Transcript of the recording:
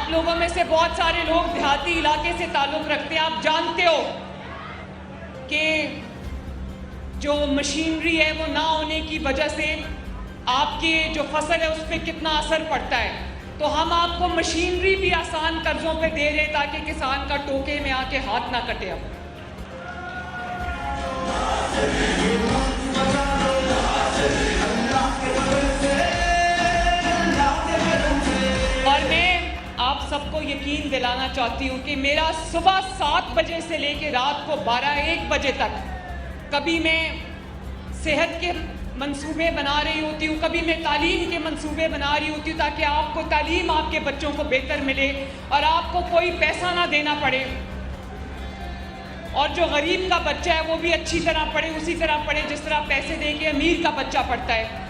आप लोगों में से बहुत सारे लोग देहाती इलाके से ताल्लुक़ रखते हैं। आप जानते हो कि जो मशीनरी है वो ना होने की वजह से आपकी जो फसल है उस पर कितना असर पड़ता है। तो हम आपको मशीनरी भी आसान कर्जों पे दे रहे हैं ताकि किसान का टोके में आके हाथ ना कटे। अब और मैं आप सबको यकीन दिलाना चाहती हूँ कि मेरा सुबह 7 बजे से लेकर रात को 12-1 बजे तक कभी मैं सेहत के मंसूबे बना रही होती हूँ, कभी मैं तालीम के मंसूबे बना रही होती हूँ ताकि आपको तालीम आपके बच्चों को बेहतर मिले और आपको कोई पैसा ना देना पड़े और जो गरीब का बच्चा है वो भी अच्छी तरह पढ़े, उसी तरह पढ़े जिस तरह पैसे दे के अमीर का बच्चा पढ़ता है।